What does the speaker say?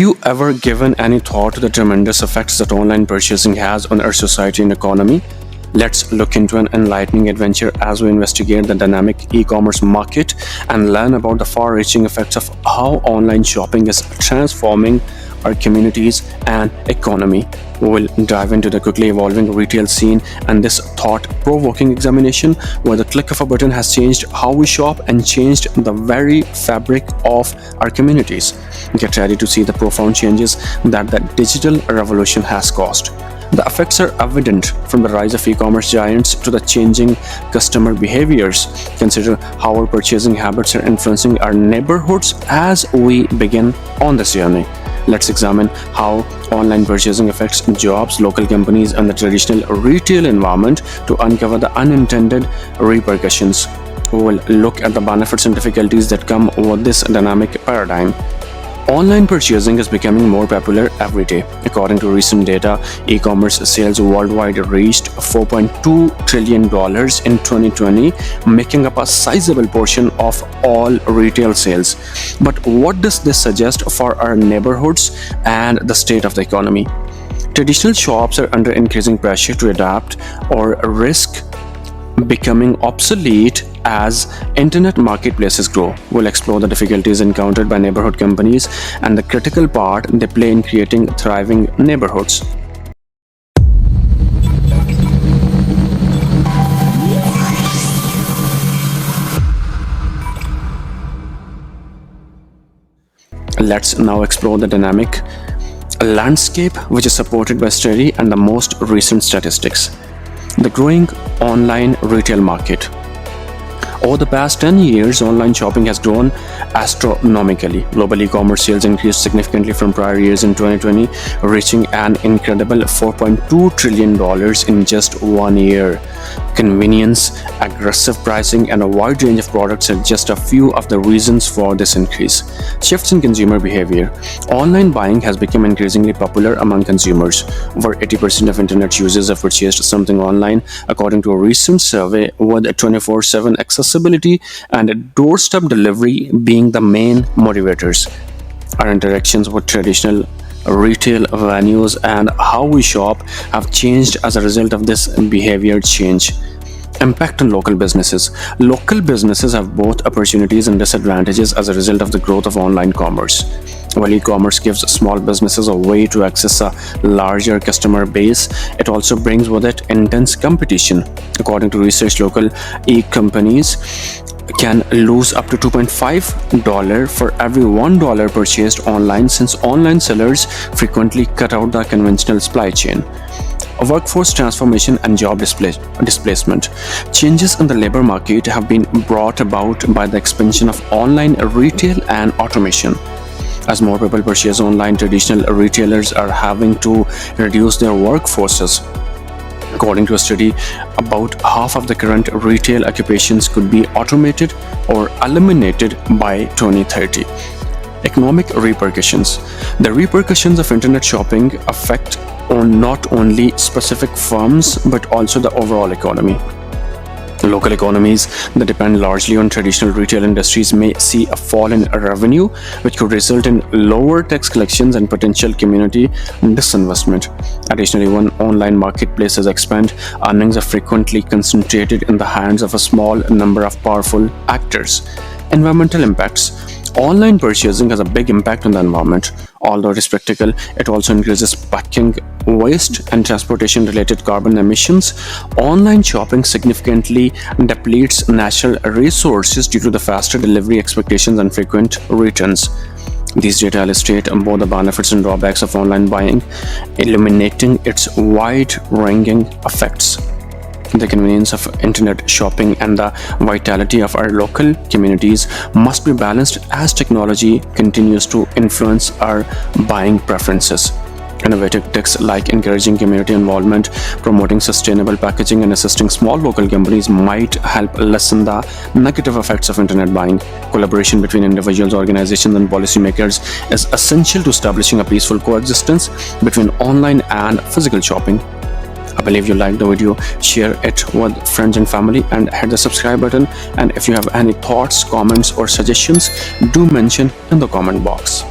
you ever given any thought to the tremendous effects that online purchasing has on our society and economy? Let's look into an enlightening adventure as we investigate the dynamic e-commerce market and learn about the far-reaching effects of how online shopping is transforming our communities and economy. We will dive into the quickly evolving retail scene and this thought-provoking examination where the click of a button has changed how we shop and changed the very fabric of our communities. Get ready to see the profound changes that the digital revolution has caused. The effects are evident from the rise of e-commerce giants to the changing customer behaviors. Consider how our purchasing habits are influencing our neighborhoods as we begin on this journey. Let's examine how online purchasing affects jobs, local companies, and the traditional retail environment to uncover the unintended repercussions. We will look at the benefits and difficulties that come with this dynamic paradigm. Online purchasing is becoming more popular every day. According to recent data, e-commerce sales worldwide reached $4.2 trillion in 2020, making up a sizable portion of all retail sales. But what does this suggest for our neighborhoods and the state of the economy? Traditional shops are under increasing pressure to adapt or risk becoming obsolete as internet marketplaces grow. We'll explore the difficulties encountered by neighborhood companies and the critical part they play in creating thriving neighborhoods. Let's now explore the dynamic landscape which is supported by study and the most recent statistics. The growing online retail market. Over the past 10 years, online shopping has grown astronomically. Global e-commerce sales increased significantly from prior years in 2020, reaching an incredible $4.2 trillion in just 1 year. Convenience, aggressive pricing, and a wide range of products are just a few of the reasons for this increase. Shifts in consumer behavior. Online buying has become increasingly popular among consumers. Over 80% of internet users have purchased something online, according to a recent survey, with 24/7 accessibility and doorstep delivery being the main motivators. Our interactions with traditional retail venues and how we shop have changed as a result of this behavior change. Impact on local businesses. Local businesses have both opportunities and disadvantages as a result of the growth of online commerce. While e-commerce gives small businesses a way to access a larger customer base, it also brings with it intense competition. According to research, local e-companies can lose up to $2.5 for every $1 purchased online, since online sellers frequently cut out the conventional supply chain. Workforce transformation and job displacement. Changes in the labor market have been brought about by the expansion of online retail and automation. As more people purchase online, traditional retailers are having to reduce their workforces. According to a study, about half of the current retail occupations could be automated or eliminated by 2030. Economic repercussions. The repercussions of internet shopping affect not only specific firms but also the overall economy. Local economies that depend largely on traditional retail industries may see a fall in revenue, which could result in lower tax collections and potential community disinvestment. Additionally, when online marketplaces expand, earnings are frequently concentrated in the hands of a small number of powerful actors. Environmental impacts. Online purchasing has a big impact on the environment. Although it is practical, it also increases packing waste and transportation-related carbon emissions. Online shopping significantly depletes natural resources due to the faster delivery expectations and frequent returns. These data illustrate both the benefits and drawbacks of online buying, illuminating its wide-ranging effects. The convenience of internet shopping and the vitality of our local communities must be balanced as technology continues to influence our buying preferences. Innovative tactics like encouraging community involvement, promoting sustainable packaging, and assisting small local companies might help lessen the negative effects of internet buying. Collaboration between individuals, organizations, and policymakers is essential to establishing a peaceful coexistence between online and physical shopping. I believe you liked the video. Share it with friends and family and hit the subscribe button. And if you have any thoughts, comments, or suggestions, do mention in the comment box.